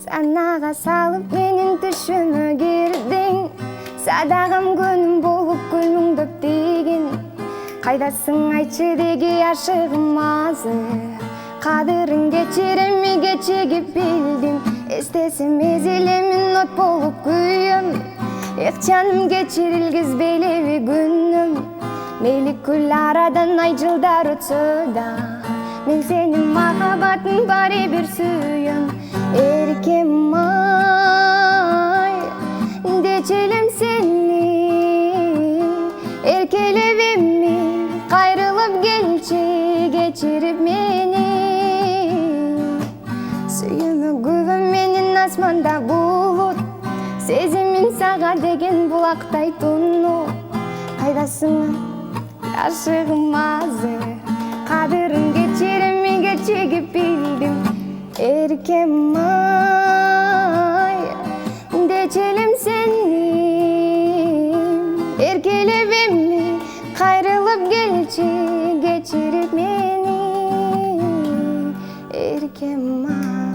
Sanaga salıp menin düşüme girdin. Sadagam gönüm bolup gülmüңдөp degin. Kaydasyň ayçı degi aşıgym azır. Kadırın geçiremi geçigip bildim. Estesem ezilemin not bolup güýüm. Canım geçirilgizbeylebi günüm. Meyli kül aradan ay жылдар ötse da men senin mahabatyň bari bir süýüm. Erkem ay deçelim seni, erkelebimmi kayrılıp gelçi geçirip meni. Süýüme güvüm menin asmanda bulut, sezimin sağa degen bulakтай tunu. Kaydasyň aşıgym azır, kadırın geçiremi geçigip bildim. Erkem ay deçelim seni, erkelebimmi kayrılıp gelçi geçirip meni. Erkem ay.